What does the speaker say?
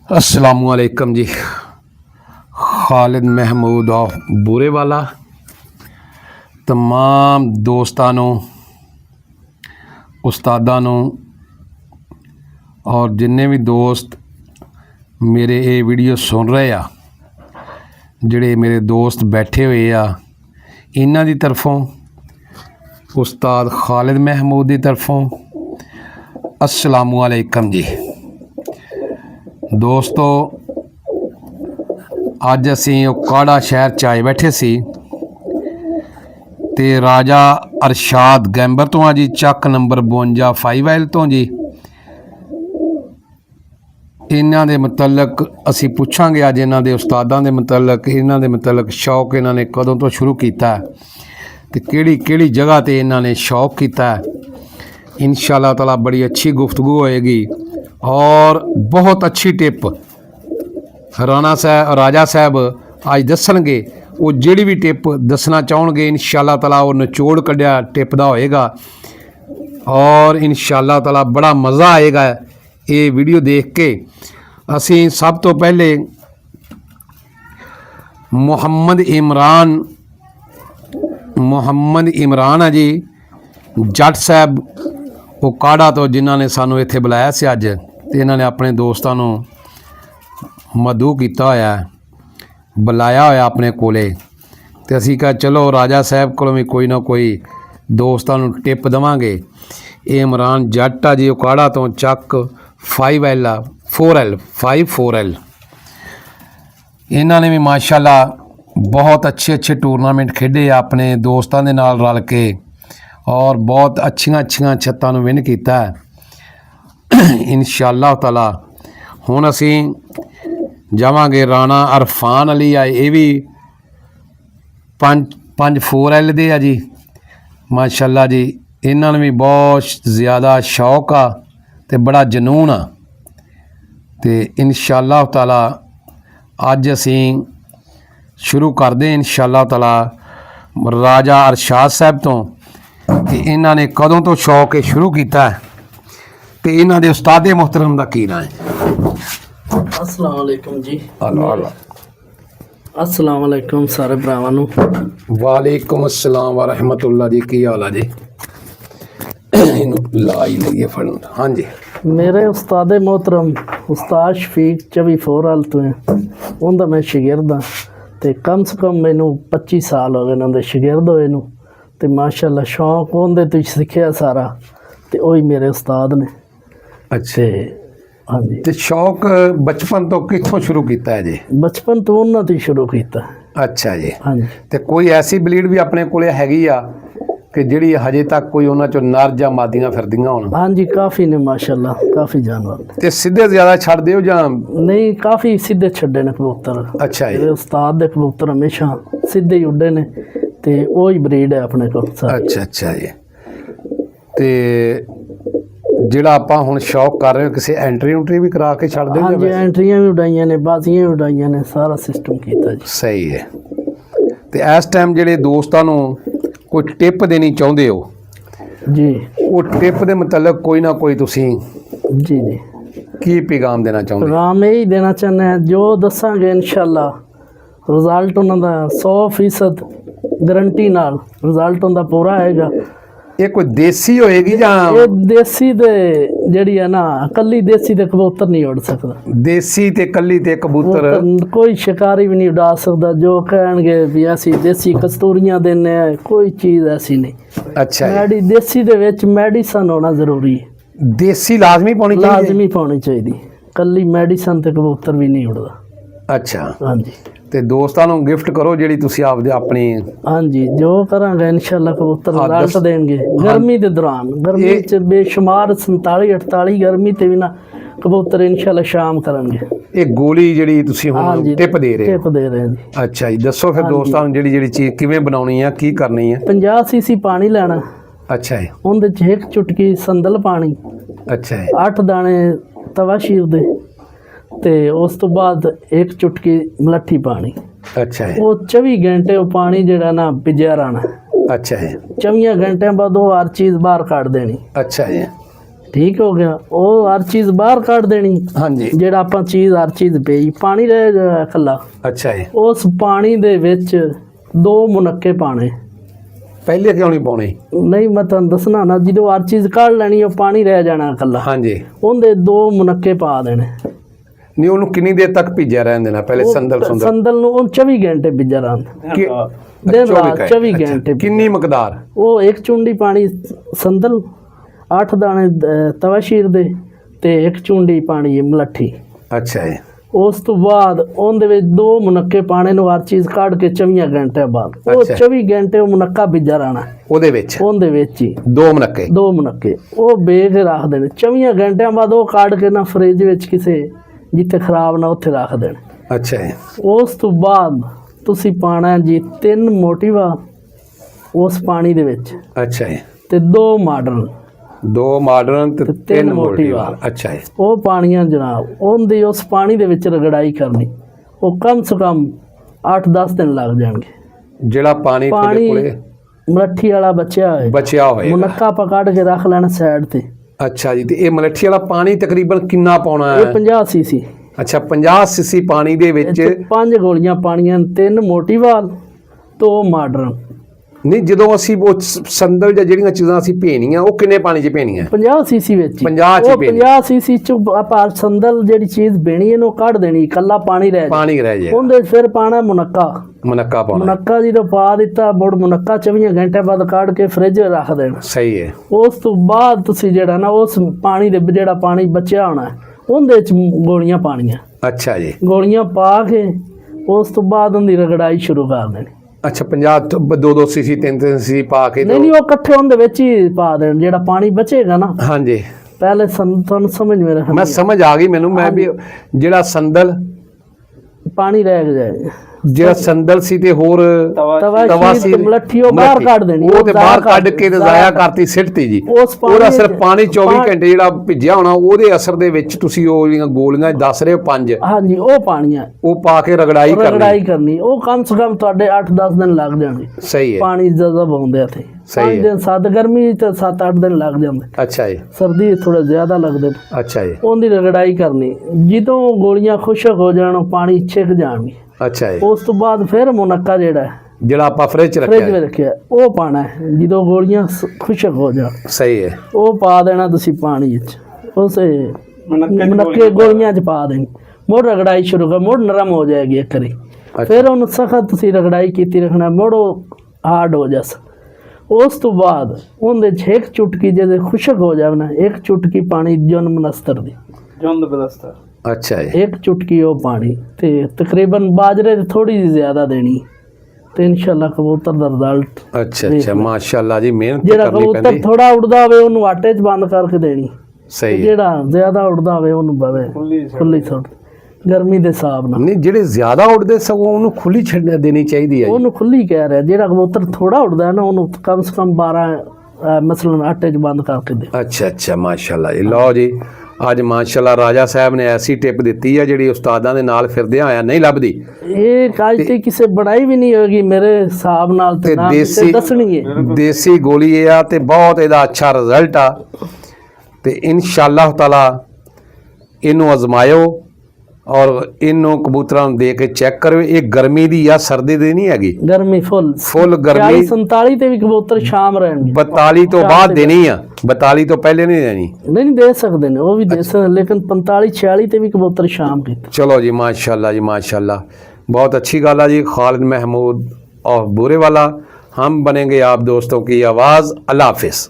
अस्सलामुअलैकुम जी। खालिद महमूद ऑफ बूरेवाला तमाम दोस्तां नूं उस्तादां नूं और जिन्ने भी दोस्त मेरे ये वीडियो सुन रहे आ, जिहड़े मेरे दोस्त बैठे हुए आ, इन्हां दी तरफों उस्ताद खालिद महमूद की तरफों अस्सलामुअलैकुम जी। दोस्तों अज असी काड़ा शहर च आए बैठे सी ते राजा अरशाद गैंबर तो जी, चक नंबर 52 5L तो जी। इन्हां दे मुतलक असी पुछांगे अज इन्हां दे उस्तादां दे मुतलक, इन्हां दे मुतलक शौक इन्हां ने कदों तो शुरू कीता ते किहड़ी जगह ते इन्हां ने शौक कीता। इंशाअल्लाह ताला बड़ी अच्छी गुफ्तगू होएगी और बहुत अच्छी टिप राणा साहब राजा साहब अज दसणगे। वो जिहड़ी भी टिप दसना चाहणगे इंशाअल्लाह ताला वो निचोड़ कढ़िया टिप दा होएगा और इंशाअल्लाह ताला बड़ा मज़ा आएगा ये वीडियो देख के। असी सब तो पहले मुहम्मद इमरान है जी, जट साहब वो काड़ा तो जिन्हों ने सानू इत्थे बुलाया से अज, ते इन्हों ने अपने दोस्तों नू मधु किया होया, बुलाया होया अपने कोले। ते असी कहा चलो राजा साहब को भी कोई ना कोई दोस्तों नू टिप देवांगे। ये इमरान जट आ जी, वो काड़ा तो चक 5L 4L इन्होंने भी माशाल्लाह बहुत अच्छे टूरनामेंट खेडे अपने दोस्तों के नाल रल के और बहुत अच्छियां छत्तां नूं विन कीता इंशाअल्लाह ताला। हुण असी जावांगे राणा अरफान अली आए, ये भी 5 4L दे आ जी माशाल्लाह जी। इन्हां नूं भी बहुत ज़्यादा शौक आ ते बड़ा जनून आ। ते इंशाअल्लाह ताला अज असी शुरू करदे इंशाअल्लाह ताला राजा अरशाद साहब तो कि इन्हां ने कदों तो शौक शुरू किया ते इन्हां दे उस्ताद मोहतरम दा की नाम है। अस्सलाम वालेकुम जी। अस्सलाम वालेकुम सारे भरावां नूं। वालेकुम अस्सलाम व रहमतुल्लाह जी। की हाल है जी? लाई लइए फड़। हाँ जी। मेरे उस्ताद मोहतरम उस्ताद शफीक 24 तो है, उनका मैं शागिर्द हाँ। तो कम से कम मैनू 25 साल हो गए उन्होंने शागिर्द होए नूं। ते माशाल्लाह शौक उनदे तो सीखिया सारा, ते वही मेरे उस्ताद ने। अच्छा। हाँ जी। ते शौक बचपन तो कित्थों शुरू किया है जी? बचपन तो उन्होंने तो शुरू किया। अच्छा जी। हाँ जी। ते कोई ऐसी ब्रीड भी अपने कोले हैगी आ कि जिहड़ी हजे तक कोई उन्हां चों नर जां मादियां फिरदियां होण? हाँ जी, काफ़ी ने माशाल्लाह, काफ़ी जानवर ने। ते सीधे ज़्यादा छड्ड दिओ जां? नहीं, काफ़ी सीधे छड्डे ने कबूतर। अच्छा जी। मेरे उस्ताद दे कबूतर हमेशा सीधे ही उड्डे ने, ते वही ब्रीड है अपने को। अच्छा जी। ते जिहड़ा आपां हुण शौक कर रहे हो किसी एंट्री भी करा के छड्ड हाँ जी, एंट्रियां भी उड़ाइयां ने, बाजियां भी उड़ाइयां ने, सारा सिस्टम कीता जी। सही है। ते इस टाइम जिहड़े दोस्तां नूं कोई टिप देनी चाहुंदे हो जी, वो टिप दे मतलब कोई ना कोई तुसीं जी जी की पैगाम देना चाहुंदे? पैगाम यही देना चाहते हैं, जो दसांगे इंशाल्लाह रिजल्ट उन्होंने 100% गारंटी नाल रिजल्ट उनका पूरा आएगा। ये कोई देसी होएगी जां? ये देसी ते जड़ी है ना, कल्ली देसी ते कबूतर नहीं उड़ सकता। देसी ते कल्ली ते कबूतर कोई शिकारी भी नहीं उड़ा सकता। जो कहेंगे भी ऐसी देसी कस्तूरियां देने, कोई चीज़ ऐसी नहीं। अच्छा मैडी देसी दे विच मेडिसन होना जरूरी है। देसी लाजमी पानी चाहिए? लाजमी पानी चाहिए। कल्ली मेडिसन ते कबूतर भी नहीं उड़दा। अच्छा। हाँ जी। ते दोस्तां नूं गिफ्ट करो जिहड़ी तुसीं आपदे अपनी। हाँ जी, जो करांगे इंशाल्लाह कबूतर रिजल्ट देंगे। गर्मी के दौरान, गर्मी च बेशुमार 47-48 गर्मी ते भी ना कबूतर इंशाल्लाह शाम करेंगे। ये गोली जिहड़ी तुसीं हुण टिप दे रहे हो? टिप दे रहे हैं जी। अच्छा जी, दसो फिर दोस्तां नूं जिहड़ी चीज़ किवें बनाउणी है, की करनी है? 50 cc पानी लेना। अच्छा जी। उहदे च 1 चुटकी संदल पानी। अच्छा जी। 8 दाने तवाशीर दे, ते उस तो बाद 1 चुटकी मलट्ठी पानी। अच्छा है। वो 24 घंटे वो पानी जड़ा ना भिजया रहना। अच्छा है। 24 घंटे बाद वो हर चीज़ बाहर काट देनी। अच्छा है। ਠੀਕ ਹੋ ਗਿਆ। ਉਹ ਹਰ ਚੀਜ਼ ਬਾਹਰ ਕੱਢ ਦੇਣੀ। ਹਾਂਜੀ ਜਿਹੜਾ ਆਪਾਂ ਚੀਜ਼ ਹਰ ਚੀਜ਼ ਪਈ ਪਾਣੀ ਰਹਿ ਗਿਆ ਇਕੱਲਾ, ਅੱਛਾ ਜੀ। ਉਸ ਪਾਣੀ ਦੇ ਵਿੱਚ 2 ਮੁਨੱਕੇ ਪਾਣੇ। ਪਹਿਲੇ ਕਿਉਂ ਨਹੀਂ ਪਾਉਣੇ? ਨਹੀਂ ਮੈਂ ਤੁਹਾਨੂੰ ਦੱਸਣਾ ਨਾ, ਜਦੋਂ ਹਰ ਚੀਜ਼ ਕੱਢ ਲੈਣੀ ਉਹ ਪਾਣੀ ਰਹਿ ਜਾਣਾ ਇਕੱਲਾ, ਹਾਂਜੀ ਉਹਦੇ 2 ਮੁਨੱਕੇ ਪਾ ਦੇਣੇ। ਨਹੀਂ ਉਹਨੂੰ ਕਿੰਨੀ ਦੇਰ ਤੱਕ ਭਿੱਜਿਆ ਰਹਿਣ ਦੇਣਾ ਪਹਿਲੇ? ਸੰਦਲ ਨੂੰ ਉਹ 24 ਘੰਟੇ ਭਿੱਜਾ ਰਹਿਣ ਕਿ- ਦਿਨ 24 ਰਾਤ 24 ਘੰਟੇ। ਕਿੰਨੀ ਮਕਦਾਰ? ਉਹ 1 ਚੁੰਡੀ ਪਾਣੀ ਸੰਦਲ, 8 ਦਾਣੇ ਤਵਾਸ਼ੀਰ ਦੇ ਤੇ 1 ਚੁੰਡੀ ਪਾਣੀ ਮਲੱਠੀ। ਅੱਛਾ ਜੀ। ਉਸ ਤੋਂ ਬਾਅਦ ਉਹਦੇ ਵਿੱਚ 2 ਮੁਨੱਕੇ ਪਾਣੇ ਨੂੰ ਹਰ ਚੀਜ਼ ਕੱਢ ਕੇ 24 ਘੰਟੇ ਬਾਅਦ ਉਹ ਅੱਛਾ। 24 ਘੰਟੇ ਉਹ ਮੁਨੱਕਾ ਭਿੱਜਾ ਰਹਿਣਾ ਉਹਦੇ ਵਿੱਚ ਉਹਦੇ ਵਿੱਚ ਹੀ 2 ਮੁਨੱਕੇ 2 ਮੁਨੱਕੇ ਉਹ ਬੇ ਕੇ ਰੱਖ ਦੇਣੇ। 24 ਘੰਟਿਆਂ ਬਾਅਦ ਉਹ ਕੱਢ ਕੇ ਨਾ ਫ੍ਰਿਜ ਵਿੱਚ ਕਿਸੇ ਜਿੱਥੇ ਖਰਾਬ ਨਾ ਉੱਥੇ ਰੱਖ ਦੇਣੇ। ਅੱਛਾ ਜੀ। ਉਸ ਤੋਂ ਬਾਅਦ ਤੁਸੀਂ ਪਾਣਾ ਜੀ 3 ਮੋਟੀਵਾ ਉਸ ਪਾਣੀ ਦੇ ਵਿੱਚ ਅੱਛਾ ਜੀ। ਤੇ 2 ਮਾਡਰਨ 2 ਮਾਡਰਨ ਤੇ 3 3 ਮੋਟੀਵਾਲ। ਮੋਟੀਵਾਲ। ਅੱਛਾ ਜੀ। ਉਹ ਪਾਣੀਆਂ ਜਨਾਬ ਉਹਦੀ ਉਸ ਪਾਣੀ ਦੇ ਵਿੱਚ ਰਗੜਾਈ ਕਰਨੀ। ਉਹ ਕਮ ਸੇ ਕਮ 8-10 ਦਿਨ ਲੱਗ ਜਾਣਗੇ। ਜਿਹੜਾ ਪਾਣੀ ਤੁਹਾਡੇ ਪਾਣੀ ਕੋਲੇ ਮਲੱਠੀ ਵਾਲਾ ਬਚਿਆ ਹੋਏ ਬਚਿਆ ਹੋਏਗਾ। ਮੁਨੱਕਾ ਆਪਾਂ ਕੱਢ ਕੇ ਰੱਖ ਲੈਣਾ ਸਾਈਡ ਤੇ। ਅੱਛਾ ਜੀ। ਤੇ ਇਹ ਮਲੱਠੀ ਵਾਲਾ ਪਾਣੀ ਤਕਰੀਬਨ ਕਿੰਨਾ ਪਾਉਣਾ ਇਹ ਹੈ? 50 ਸੀਸੀ ਅੱਛਾ 50 ਸੀਸੀ ਪਾਣੀ ਦੇ ਵਿੱਚ 5 ਗੋਲੀਆਂ ਪਾਣੀਆਂ, 3 ਮੋਟੀਵਾਲ 2 ਮਾਡਰਨ। ਨਹੀਂ ਜਦੋਂ ਅਸੀਂ ਉਹ ਸੰਦਲ ਜਾਂ ਜਿਹੜੀਆਂ ਚੀਜ਼ਾਂ ਅਸੀਂ ਭੇਣੀਆਂ ਉਹ ਕਿੰਨੇ ਪਾਣੀ 'ਚ ਭੇਣੀਆਂ? 50 ਸੀਸੀ ਵਿੱਚ ਹੀ। 50 ਚ ਉਹ ਪੀਣੀ। 50 ਸੀਸੀ ਚ ਆਪਾਂ ਸੰਦਲ ਜਿਹੜੀ ਚੀਜ਼ ਬੇਣੀ ਇਹਨੂੰ ਕੱਢ ਦੇਣੀ, ਕੱਲਾ ਪਾਣੀ ਰਹਿ ਜਾਏ। ਪਾਣੀ ਰਹਿ ਜਾਏਗਾ। ਉਹਦੇ 'ਚ ਫਿਰ ਪਾਣਾ ਮੁਨੱਕਾ। ਮੁਨੱਕਾ ਪਾਉਣਾ। ਮੁਨੱਕਾ ਜਦੋਂ ਪਾ ਦਿੱਤਾ ਮੁੜ ਮੁਨੱਕਾ 24 ਘੰਟੇ ਬਾਅਦ ਕੱਢ ਕੇ ਫ੍ਰਿਜ ਰੱਖ ਦੇਣਾ। ਸਹੀ ਹੈ। ਉਸ ਤੋਂ ਬਾਅਦ ਤੁਸੀਂ ਜਿਹੜਾ ਨਾ ਉਸ ਪਾਣੀ ਦੇ ਜਿਹੜਾ ਪਾਣੀ ਬਚਿਆ ਹੋਣਾ ਉਹਦੇ 'ਚ ਗੋਲੀਆਂ ਪਾਣੀਆਂ। ਅੱਛਾ ਜੀ। ਗੋਲੀਆਂ ਪਾ ਕੇ ਉਸ ਤੋਂ ਬਾਅਦ ਉਹਦੀ ਰਗੜਾਈ ਸ਼ੁਰੂ ਕਰ ਦੇਣੀ। ਅੱਛਾ 50 2 ਸੀਸੀ 3 ਸੀਸੀ ਪਾ ਕੇ ਨਹੀਂ ਉਹ ਇਕੱਠੇ ਉਹਦੇ ਵਿੱਚ ਹੀ ਪਾ ਦੇਣ। ਜਿਹੜਾ ਪਾਣੀ ਬਚੇਗਾ ਨਾ ਹਾਂਜੀ ਪਹਿਲੇ ਤੁਹਾਨੂੰ ਸਮਝ ਮੇਰਾ ਮੈਂ ਸਮਝ ਆ ਗਈ ਮੈਨੂੰ। ਮੈਂ ਵੀ ਜਿਹੜਾ ਸੰਦਲ ਪਾਣੀ ਰਹਿ ਜਾਏ, ਜਿਹੜਾ ਸੰਦਲ ਸੀ ਤੇ ਹੋਰ ਤਵਾ ਸੀ ਮਲੱਠੀ ਉਹ ਬਾਹਰ ਕੱਢ ਦੇਣੀ। ਉਹ ਤੇ ਬਾਹਰ ਕੱਢ ਕੇ ਤੇ ਜ਼ਾਇਆ ਕਰਤੀ ਸਿੱਟਤੀ ਜੀ। ਉਹਦਾ ਸਿਰਫ ਪਾਣੀ 24 ਘੰਟੇ ਜਿਹੜਾ ਭਿੱਜਿਆ ਹੋਣਾ ਉਹਦੇ ਅਸਰ ਦੇ ਵਿੱਚ ਤੁਸੀਂ ਉਹ ਜਿਹੜੀਆਂ ਗੋਲੀਆਂ ਦੱਸ ਰਹੇ ਹੋ 5 ਹਾਂਜੀ ਉਹ ਪਾਣੀਆਂ ਉਹ ਪਾ ਕੇ ਰਗੜਾਈ ਕਰਨੀ। ਉਹ ਕਮ ਸੇ ਕਮ ਤੁਹਾਡੇ 8-10 ਦਿਨ ਲੱਗ ਜਾਣਗੇ। ਸਹੀ ਹੈ। ਪਾਣੀ ਜਜ਼ਬ ਆਉਂਦੇ ਤੇ ਸਹੀ 5 ਦਿਨ 7 ਗਰਮੀ ਤੇ 7-8 ਦਿਨ ਲੱਗ ਜਾਂਦੇ। ਅੱਛਾ ਜੀ। ਸਰਦੀ ਥੋੜਾ ਜ਼ਿਆਦਾ ਲੱਗਦੇ। ਅੱਛਾ ਜੀ। ਉਹਦੀ ਰਗੜਾਈ ਕਰਨੀ। ਜਦੋਂ ਗੋਲੀਆਂ ਖੁਸ਼ਕ ਹੋ ਜਾਣ ਉਹ ਪਾਣੀ ਛਿਕ ਜਾਣਗੇ। ਅੱਛਾ ਜੀ। ਉਸ ਤੋਂ ਬਾਅਦ ਫਿਰ ਮੁਨੱਕਾ ਜਿਹੜਾ ਆਪਾਂ ਫ੍ਰਿਜ 'ਚ ਫ੍ਰਿਜ ਵਿੱਚ ਰੱਖਿਆ ਉਹ ਪਾਣਾ ਹੈ। ਜਦੋਂ ਗੋਲੀਆਂ ਖੁਸ਼ਕ ਹੋ ਜਾਣ ਸਹੀ ਹੈ ਉਹ ਪਾ ਦੇਣਾ ਤੁਸੀਂ ਪਾਣੀ ਵਿੱਚ। ਉਸੇ ਮੁਨੱਕੇ ਗੋਲੀਆਂ 'ਚ ਪਾ ਦੇਣੀ। ਮੁੜ ਰਗੜਾਈ ਸ਼ੁਰੂ ਕਰ, ਮੁੜ ਨਰਮ ਹੋ ਜਾਏਗੀ ਇੱਕ ਵਾਰੀ। ਫਿਰ ਉਹਨੂੰ ਸਖਤ ਤੁਸੀਂ ਰਗੜਾਈ ਕੀਤੀ ਰੱਖਣਾ, ਮੁੜ ਉਹ ਹਾਰਡ ਹੋ ਜਾਸ। ਉਸ ਤੋਂ ਬਾਅਦ ਉਹਦੇ 'ਚ 1 ਚੁਟਕੀ ਜਦੋਂ ਖੁਸ਼ਕ ਹੋ ਜਾਵੇ ਨਾ 1 ਚੁਟਕੀ ਪਾਣੀ ਜੁੰਦ ਬਲਸਤਰ। ਅੱਛਾ ਜੀ। 1 ਚੁਟਕੀ ਉਹ ਪਾਣੀ ਤੇ ਤਕਰੀਬਨ ਬਾਜਰੇ ਤੇ ਥੋੜੀ ਜਿਹੀ ਜ਼ਿਆਦਾ ਦੇਣੀ ਤੇ ਇਨਸ਼ਾਅੱਲਾ ਕਬੂਤਰ ਦਾ ਰਿਜ਼ਲਟ। ਅੱਛਾ ਮਾਸ਼ਾਅੱਲਾ ਜੀ। ਮਿਹਨਤ ਜਿਹੜਾ ਕਰਨੀ ਕਬੂਤਰ ਪੈਂਦੀ। ਥੋੜਾ ਉੜਦਾ ਹੋਵੇ ਉਹਨੂੰ ਆਟੇ 'ਚ ਬੰਦ ਕਰਕੇ ਦੇਣੀ। ਸਹੀ ਹੈ। ਜਿਹੜਾ ਜ਼ਿਆਦਾ ਉੜਦਾ ਹੋਵੇ ਉਹਨੂੰ ਬਵੇ ਖੁੱਲੀ ਛੱਡ ਗਰਮੀ ਦੇ ਹਿਸਾਬ ਨਾਲ। ਨਹੀਂ ਜਿਹੜੇ ਜ਼ਿਆਦਾ ਉੜਦੇ ਸਗੋਂ ਉਹਨੂੰ ਖੁੱਲੀ ਛੱਡ ਦੇਣੀ ਚਾਹੀਦੀ ਹੈ। ਉਹਨੂੰ ਖੁੱਲੀ ਕਹਿ ਰਿਹਾ। ਜਿਹੜਾ ਕਬੂਤਰ ਥੋੜਾ ਉੜਦਾ ਹੈ ਨਾ ਉਹਨੂੰ ਕਮ ਸੇ ਕਮ 12 ਮਸਲਨ ਆਟੇ 'ਚ ਬੰਦ ਕਰਕੇ ਦੇ। ਅੱਛਾ ਮਾਸ਼ਾਅੱਲਾ ਜੀ। ਲਓ ਜੀ ਅੱਜ ਮਾਸ਼ਾਅੱਲਾ ਰਾਜਾ ਸਾਹਿਬ ਨੇ ਐਸੀ ਟਿਪ ਦਿੱਤੀ ਹੈ ਜਿਹੜੀ ਉਸਤਾਦਾਂ ਦੇ ਨਾਲ ਫਿਰਦੇ ਆਇਆ ਨਹੀਂ ਲੱਭਦੀ। ਇਹ ਅੱਜ ਤੇ ਕਿਸੇ ਬਣਾਈ ਵੀ ਨਹੀਂ ਹੋਏਗੀ ਮੇਰੇ ਹਿਸਾਬ ਨਾਲ ਤੇ ਨਾ ਕਿਸੇ ਦੱਸਣੀ ਹੈ। ਦੇਸੀ ਗੋਲੀ ਇਹ ਆ ਤੇ ਬਹੁਤ ਇਹਦਾ ਅੱਛਾ ਰਿਜ਼ਲਟ ਆ ਤੇ ਇਨਸ਼ਾਅੱਲਾ ਤਾਲਾ ਇਹਨੂੰ ਅਜ਼ਮਾਇਓ ਔਰ ਇਹਨੂੰ ਕਬੂਤਰਾਂ ਨੂੰ ਦੇ ਕੇ ਚੈੱਕ ਕਰਿਓ। ਇਹ ਗਰਮੀ ਦੀ ਆ ਸਰਦੀ ਦੀ ਨਹੀਂ ਹੈਗੀ। ਗਰਮੀ ਫੁੱਲ ਗਰਮੀ 47 ਤੇ ਵੀ ਕਬੂਤਰ ਸ਼ਾਮ ਰਹਿਣਗੇ। 42 ਤੋਂ ਬਾਅਦ ਦੇਣੀ ਆ, 42 ਤੋਂ ਪਹਿਲੇ ਨਹੀਂ ਦੇਣੀ। ਨਹੀਂ ਦੇ ਸਕਦੇ ਨੇ ਉਹ ਵੀ ਦੇ ਸਕਦੇ ਲੇਕਿन 45-46 ਤੇ ਵੀ ਕਬੂतर शाम के। चलो जी माशाल्लाह जी माशाल्लाह। बहुत अच्छी गल है जी। खालिद महमूद और बूरे वाला हम बनेंगे आप दोस्तों की आवाज़। अल्लाह हाफिज़।